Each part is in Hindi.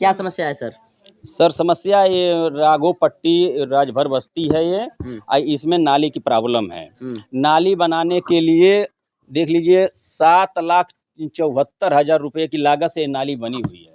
क्या समस्या है सर? सर समस्या ये राघो पट्टी राजभर बस्ती है ये। इसमें नाली की प्रॉब्लम है। नाली बनाने के लिए देख लीजिए 7,74,000 रुपये की लागत से नाली बनी हुई है।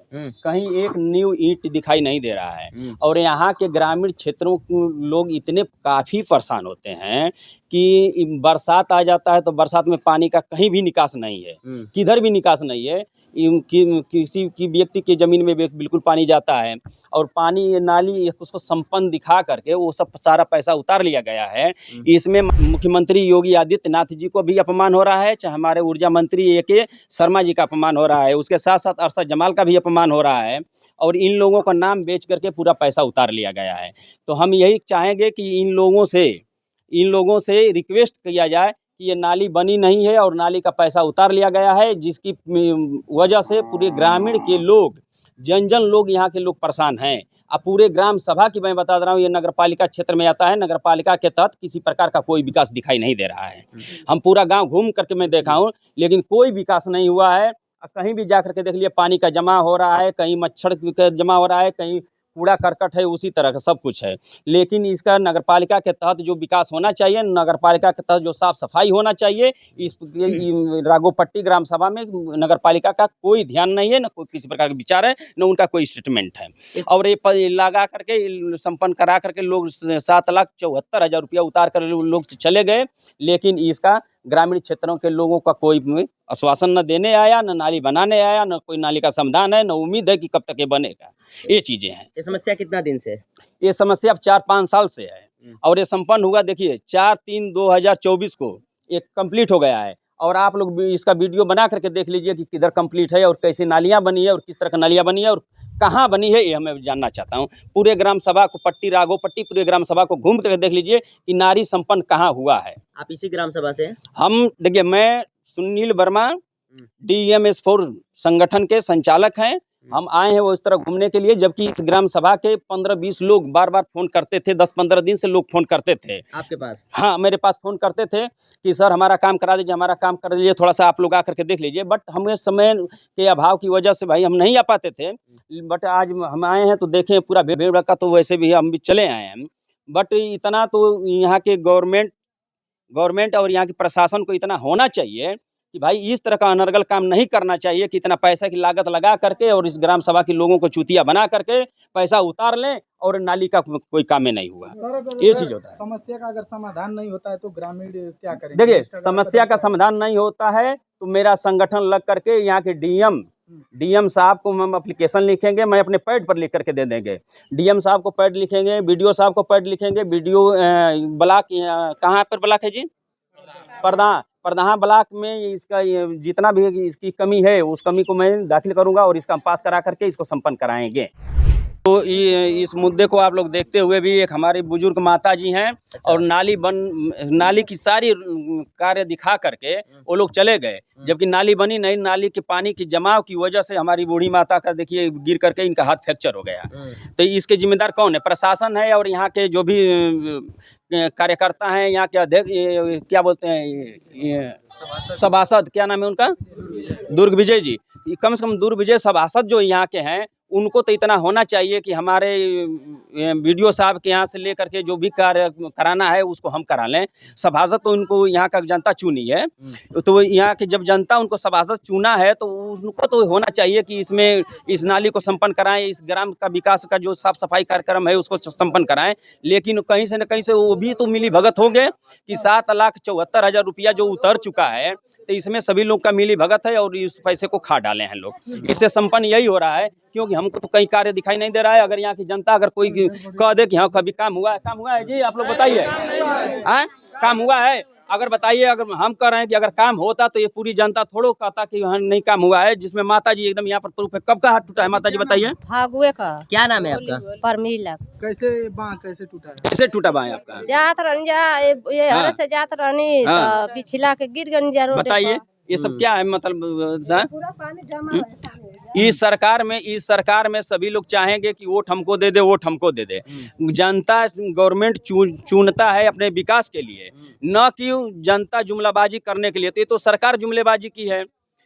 कहीं एक न्यू ईंट दिखाई नहीं दे रहा है। और यहाँ के ग्रामीण क्षेत्रों के लोग इतने काफ़ी परेशान होते हैं कि बरसात आ जाता है तो बरसात में पानी का कहीं भी निकास नहीं है, किधर भी निकास नहीं है। किसी की व्यक्ति की ज़मीन में बिल्कुल पानी जाता है और पानी नाली उसको संपन्न दिखा करके वो सब सारा पैसा उतार लिया गया है। इसमें मुख्यमंत्री योगी आदित्यनाथ जी को भी अपमान हो रहा है, चाहे हमारे ऊर्जा मंत्री A.K. शर्मा जी का अपमान हो रहा है, उसके साथ साथ अरशद जमाल का भी अपमान हो रहा है और इन लोगों का नाम बेच करके पूरा पैसा उतार लिया गया है। तो हम यही चाहेंगे कि इन लोगों से रिक्वेस्ट किया जाए कि ये नाली बनी नहीं है और नाली का पैसा उतार लिया गया है, जिसकी वजह से पूरे ग्रामीण के लोग जन लोग यहाँ के लोग परेशान हैं। अब पूरे ग्राम सभा की मैं बता रहा हूँ, ये नगर पालिका क्षेत्र में आता है। नगर पालिका के तहत किसी प्रकार का कोई विकास दिखाई नहीं दे रहा है। हम पूरा गांव घूम करके मैं देखा हूँ, लेकिन कोई विकास नहीं हुआ है। कहीं भी जा करके देख लिए पानी का जमा हो रहा है, कहीं मच्छर का जमा हो रहा है, कहीं कूड़ा करकट है, उसी तरह का सब कुछ है। लेकिन इसका नगर पालिका के तहत जो विकास होना चाहिए, नगर पालिका के तहत जो साफ सफाई होना चाहिए, इस राघोपट्टी ग्राम सभा में नगर पालिका का कोई ध्यान नहीं है, न कोई किसी प्रकार का विचार है, न उनका कोई स्टेटमेंट है। और ये लगा करके संपन्न करा करके लोग 7,74,000 रुपया उतार कर लोग चले गए, लेकिन इसका ग्रामीण क्षेत्रों के लोगों का कोई आश्वासन न देने आया, न नाली बनाने आया, न कोई नाली का समाधान है, न उम्मीद है कि कब तक ये बनेगा। ये चीज़ें हैं। ये समस्या कितना दिन से है? ये समस्या अब 4-5 साल से है और ये संपन्न हुआ देखिए 4/3/2024 को ये कंप्लीट हो गया है। और आप लोग भी इसका वीडियो बना करके देख लीजिए कि किधर कंप्लीट है और कैसी नालियाँ बनी है और किस तरह की नालियाँ बनी है और कहाँ बनी है, ये हमें जानना चाहता हूँ। पूरे ग्राम सभा को राघोपट्टी पूरे ग्राम सभा को घूम कर देख लीजिए कि नाली संपन्न कहाँ हुआ है। आप इसी ग्राम सभा से? हम देखिए, मैं सुनील वर्मा DMS4 संगठन के संचालक हैं। हम आए हैं वो इस तरह घूमने के लिए, जबकि इस ग्राम सभा के 15-20 लोग बार बार फ़ोन करते थे। 10-15 दिन से लोग फ़ोन करते थे आपके पास? हाँ, मेरे पास फ़ोन करते थे कि सर हमारा काम करा दीजिए, हमारा काम कर लीजिए, थोड़ा सा आप लोग आकर के देख लीजिए। बट हमें समय के अभाव की वजह से भाई हम नहीं आ पाते थे। बट आज हम आए हैं तो देखें पूरा भीड़ का, तो वैसे भी हम भी चले आए हैं। बट इतना तो यहाँ के गवर्नमेंट और यहाँ के प्रशासन को इतना होना चाहिए कि भाई इस तरह का अनर्गल काम नहीं करना चाहिए कि इतना पैसा की लागत लगा करके और इस ग्राम सभा के लोगों को चूतिया बना करके पैसा उतार लें और नाली का कोई काम में नहीं हुआ। ये चीज़ होता है। समस्या का अगर समाधान नहीं होता है तो ग्रामीण क्या करेंगे? देखिए, समस्या का समाधान नहीं होता है तो मेरा संगठन लग करके यहाँ के DM साहब को हम एप्लीकेशन लिखेंगे, मैं अपने पैड पर लिख करके दे देंगे। DM साहब को पैड लिखेंगे, BDO साहब को पैड लिखेंगे। BDO ब्लॉक कहाँ पर ब्लॉक है जी? प्रधान ब्लॉक में इसका जितना भी इसकी कमी है उस कमी को मैं दाखिल करूंगा और इसका पास करा करके इसको संपन्न कराएंगे। तो इस मुद्दे को आप लोग देखते हुए भी एक हमारे बुजुर्ग माता जी हैं और नाली की सारी कार्य दिखा करके वो लोग चले गए, जबकि नाली बनी नहीं। नाली के पानी की जमाव की वजह से हमारी बूढ़ी माता का देखिए गिर करके इनका हाथ फ्रैक्चर हो गया। तो इसके जिम्मेदार कौन है? प्रशासन है और यहाँ के जो भी कार्यकर्ता हैं, यहाँ के अध्यक्ष क्या बोलते हैं, सभासद, क्या नाम है उनका, दुर्ग विजय जी। कम से कम दुर्ग विजय सभासद जो यहाँ के हैं उनको तो इतना होना चाहिए कि हमारे BDO साहब के यहाँ से लेकर के जो भी कार्य कराना है उसको हम करा लें। सभासद तो उनको यहाँ का जनता चुनी है, तो यहाँ की जब जनता उनको सभासद चुना है तो उनको तो होना चाहिए कि इसमें इस नाली को संपन्न कराएं, इस ग्राम का विकास का जो साफ सफाई कार्यक्रम है उसको संपन्न कराएं। लेकिन कहीं से न कहीं से वो भी तो मिली भगत होंगे कि 7,74,000 रुपया जो उतर चुका है, तो इसमें सभी लोग का मिली भगत है और इस पैसे को खा डाले हैं लोग। इससे संपन्न यही हो रहा है क्योंकि हमको तो कई कार्य दिखाई नहीं दे रहा है। अगर यहाँ की जनता अगर कोई कह दे कि हाँ कभी काम हुआ है जी, आप लोग बताइए, काम हुआ है? अगर बताइए, अगर हम कह रहे हैं कि अगर काम होता तो ये पूरी जनता थोड़ो कहता कि हाँ नहीं काम हुआ है, जिसमें माता जी एकदम यहाँ पर प्रूफ है। कब का हाथ टूटा है माता जी बताइए? फागुए का। क्या नाम है आपका? परमीला। कैसे टूटा है? कैसे टूटा बाँ आपका? जात रहनी ये हर से जात रहनी तो पिछला के गिर गई जा रोड। बताइए ये सब क्या है? मतलब पूरा पानी जमा है। इस सरकार में सभी लोग चाहेंगे कि वोट हमको दे दे। जनता गवर्नमेंट चुनता है अपने विकास के लिए, न कि जनता जुमलाबाजी करने के लिए। तो ये तो सरकार जुमलेबाजी की है।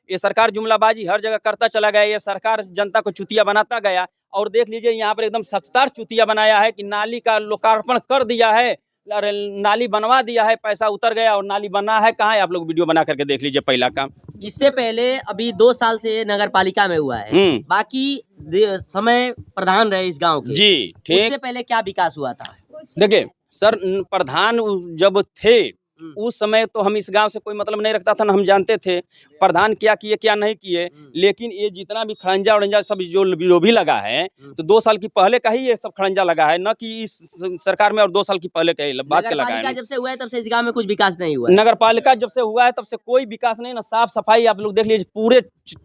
ये सरकार जुमलाबाजी हर जगह करता चला गया। ये सरकार जनता को चुतिया बनाता गया। और देख लीजिए यहाँ पर एकदम सख्तार चुतिया बनाया है कि नाली का लोकार्पण कर दिया है, नाली बनवा दिया है, पैसा उतर गया और नाली बना है कहाँ है? आप लोग वीडियो बना करके देख लीजिए पहला काम। इससे पहले अभी 2 साल से नगर पालिका में हुआ है, बाकी समय प्रधान रहे इस गांव के। जी ठीक। उससे पहले क्या विकास हुआ था? देखिए सर, प्रधान जब थे उस समय तो हम इस गांव से कोई मतलब नहीं रखता था ना, हम जानते थे प्रधान क्या किए क्या नहीं किए। लेकिन ये जितना भी खड़ंजा उड़ंजा सब जो भी लगा है तो 2 साल की पहले का ही ये सब खड़ंजा लगा है, न कि इस सरकार में और 2 साल की पहले का बात का लगा है। जब से हुआ है तब से इस गांव में कुछ विकास नहीं हुआ। नगर पालिका जब से हुआ है तब से कोई विकास नहीं ना। साफ सफाई आप लोग देख लीजिए, पूरे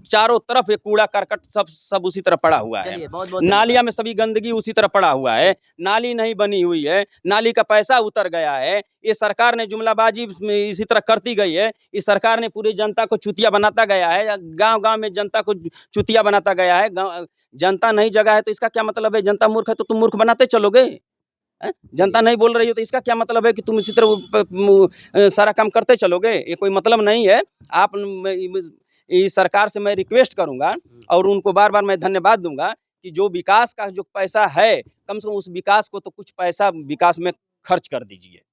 चारों तरफ ये कूड़ा करकट सब उसी तरह पड़ा हुआ है। नालिया में सभी गंदगी उसी तरह पड़ा हुआ है, नाली नहीं बनी हुई है, नाली का पैसा उतर गया है। ये सरकार ने जुमलाबाजी इसी तरह करती गई है। इस सरकार ने पूरी जनता को चुतिया बनाता गया है, गांव-गांव में जनता को चुतिया बनाता गया है। जनता नहीं जगा है तो इसका क्या मतलब है? जनता मूर्ख है तो तुम मूर्ख बनाते चलोगे? जनता नहीं बोल रही हो तो इसका क्या मतलब है कि तुम इसी तरह सारा काम करते चलोगे? ये कोई मतलब नहीं है। आप इस सरकार से मैं रिक्वेस्ट करूंगा और उनको बार-बार मैं धन्यवाद दूंगा कि जो विकास का जो पैसा है, कम से कम उस विकास को तो कुछ पैसा विकास में खर्च कर दीजिए।